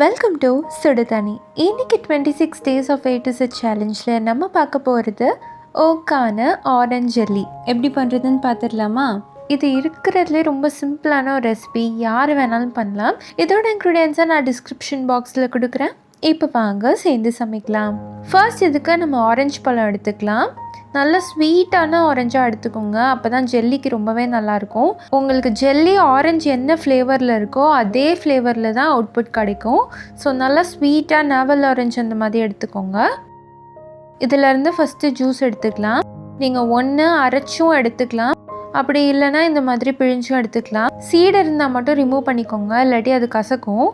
Welcome to சுடுதனி. இன்னைக்கு 26 days of A to Z சேலஞ்சில் நம்ம பார்க்க போகிறது ஓக்கான ஆரஞ்ச் ஜெல்லி எப்படி பண்ணுறதுன்னு பார்த்துடலாமா? இது இருக்கிறதுலே ரொம்ப சிம்பிளான ஒரு ரெசிபி, யார் வேணாலும் பண்ணலாம். இதோட இன்க்ரீடியன்ஸை நான் டிஸ்கிரிப்ஷன் பாக்ஸில் கொடுக்குறேன். இப்போ வாங்க சேர்ந்து சமைக்கலாம். ஃபர்ஸ்ட் இதுக்கு நம்ம ஆரஞ்சு பழம் எடுத்துக்கலாம். நல்ல ஸ்வீட்டான ஆரஞ்சாக எடுத்துக்கோங்க, அப்போ தான் ஜெல்லிக்கு ரொம்பவே நல்லாயிருக்கும். உங்களுக்கு ஜெல்லி ஆரஞ்சு என்ன ஃப்ளேவரில் இருக்கோ அதே ஃப்ளேவரில் தான் அவுட்புட் கிடைக்கும். ஸோ நல்லா ஸ்வீட்டாக நாவல் ஆரஞ்சு அந்த மாதிரி எடுத்துக்கோங்க. இதிலேருந்து ஃபஸ்ட்டு ஜூஸ் எடுத்துக்கலாம். நீங்கள் ஒன்று அரைச்சும் எடுத்துக்கலாம், அப்படி இல்லைன்னா இந்த மாதிரி பிழிஞ்சும் எடுத்துக்கலாம். சீடு இருந்தால் மட்டும் ரிமூவ் பண்ணிக்கோங்க, இல்லாட்டி அது கசக்கும்.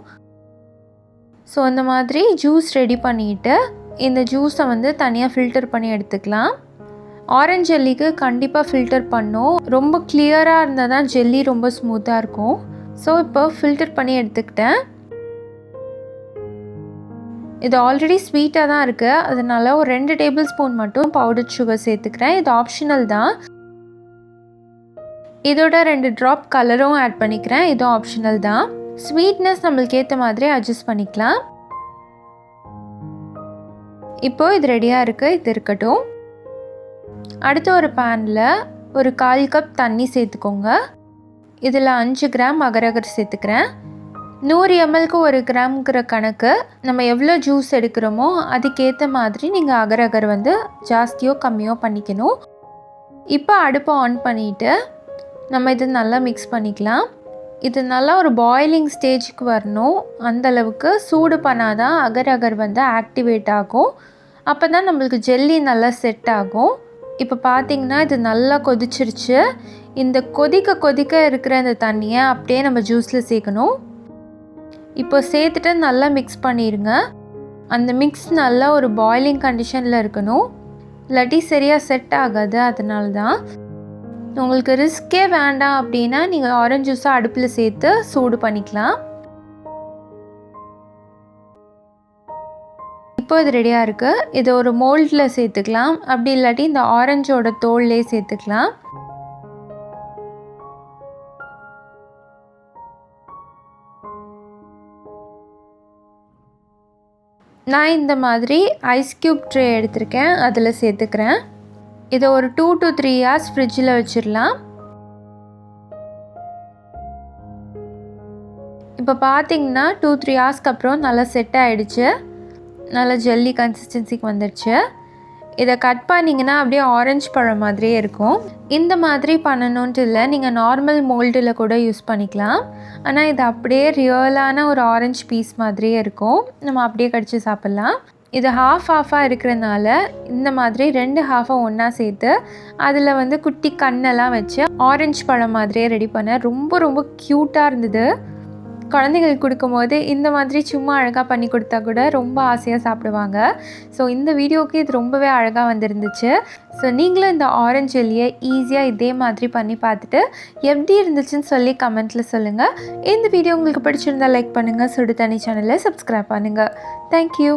ஸோ அந்த மாதிரி ஜூஸ் ரெடி பண்ணிவிட்டு இந்த ஜூஸை தனியாக ஃபில்டர் பண்ணி எடுத்துக்கலாம். ஆரஞ்ச் ஜெல்லிக்கு கண்டிப்பாக ஃபில்டர் பண்ணும். ரொம்ப கிளியராக இருந்தால் தான் ஜெல்லி ரொம்ப ஸ்மூத்தாக இருக்கும். ஸோ இப்போ ஃபில்டர் பண்ணி எடுத்துக்கிட்டேன். இது ஆல்ரெடி ஸ்வீட்டாக தான் இருக்குது, அதனால் ஒரு 2 டேபிள் ஸ்பூன் மட்டும் பவுடர் சுகர் சேர்த்துக்கிறேன். இது ஆப்ஷனல் தான். இதோட 2 ட்ராப் கலரும் ஆட் பண்ணிக்கிறேன், இதுவும் ஆப்ஷனல் தான். ஸ்வீட்னஸ் நம்மளுக்கு ஏற்ற மாதிரி அட்ஜஸ்ட் பண்ணிக்கலாம். இப்போது இது ரெடியாக இருக்குது, இது இருக்கட்டும். அடுத்து ஒரு பேனில் ஒரு 1/4 கப் தண்ணி சேர்த்துக்கோங்க. இதில் 5 கிராம் அகரகர் சேர்த்துக்கிறேன். 100 mlக்கு 1 கிராம்ங்கிற கணக்கு, நம்ம எவ்வளோ ஜூஸ் எடுக்கிறோமோ அதுக்கேற்ற மாதிரி நீங்கள் அகரகர் ஜாஸ்தியோ கம்மியோ பண்ணிக்கணும். இப்போ அடுப்பை ஆன் பண்ணிவிட்டு நம்ம இது நல்லா மிக்ஸ் பண்ணிக்கலாம். இது நல்லா ஒரு பாயிலிங் ஸ்டேஜுக்கு வரணும். அந்தளவுக்கு சூடு பண்ணாதான் அகரகர் ஆக்டிவேட் ஆகும். அப்போ தான் நம்மளுக்கு ஜெல்லி நல்லா செட் ஆகும். இப்போ பார்த்தீங்கன்னா இது நல்லா கொதிச்சிருச்சு. இந்த கொதிக்க இருக்கிற இந்த தண்ணியை அப்படியே நம்ம ஜூஸில் சேர்க்கணும். இப்போ சேர்த்துட்டு நல்லா மிக்ஸ் பண்ணிடுங்க. அந்த மிக்ஸ் நல்லா ஒரு பாயிலிங் கண்டிஷனில் இருக்கணும், இல்லாட்டி சரியாக செட் ஆகாது. அதனால தான் உங்களுக்கு ரிஸ்கே வேண்டாம் அப்படின்னா நீங்கள் ஆரஞ்சு ஜூஸை அடுப்பில் சேர்த்து சூடு பண்ணிக்கலாம். இப்போ இது ரெடியாக இருக்குது. இது ஒரு மோல்டில் சேர்த்துக்கலாம், அப்படி இல்லாட்டி இந்த ஆரஞ்சோட தோல்லே சேர்த்துக்கலாம். நான் இந்த மாதிரி ஐஸ் க்யூப் ட்ரே எடுத்திருக்கேன், அதில் சேர்த்துக்கிறேன். இதை ஒரு 2 to 3 hours ஃப்ரிட்ஜில் வச்சிடலாம். இப்போ பார்த்தீங்கன்னா 2-3 ஹவர்ஸ்க்கு அப்புறம் நல்லா செட் ஆகிடுச்சு. நல்லா ஜெல்லி கன்சிஸ்டன்சிக்கு வந்துடுச்சு. இதை கட் பண்ணிங்கன்னா அப்படியே ஆரஞ்சு பழம் மாதிரியே இருக்கும். இந்த மாதிரி பண்ணணுன்ட்டு இல்லை, நீங்கள் நார்மல் மோல்டில் கூட யூஸ் பண்ணிக்கலாம். ஆனால் இது அப்படியே ரியலான ஒரு ஆரஞ்சு பீஸ் மாதிரியே இருக்கும், நம்ம அப்படியே கடிச்சு சாப்பிட்லாம். இது ஹாஃபாக இருக்கிறதுனால இந்த மாதிரி 2 ஹாஃபை ஒன்றா சேர்த்து அதில் குட்டி கண்ணெல்லாம் வச்சு ஆரஞ்சு பழம் மாதிரியே ரெடி பண்ண ரொம்ப ரொம்ப க்யூட்டாக இருந்தது. குழந்தைங்களுக்கு கொடுக்கும்போது இந்த மாதிரி சும்மா அழகாக பண்ணி கொடுத்தா கூட ரொம்ப ஆசையாக சாப்பிடுவாங்க. ஸோ இந்த வீடியோவுக்கு இது ரொம்பவே அழகாக வந்துருந்துச்சு. ஸோ நீங்களும் இந்த ஆரஞ்சு ஜெல்லியை ஈஸியாக இதே மாதிரி பண்ணி பார்த்துட்டு எப்படி இருந்துச்சுன்னு சொல்லி கமெண்ட்டில் சொல்லுங்கள். இந்த வீடியோ உங்களுக்கு பிடிச்சிருந்தால் லைக் பண்ணுங்கள், சுடு தண்ணி சேனலை சப்ஸ்கிரைப் பண்ணுங்கள். தேங்க்யூ.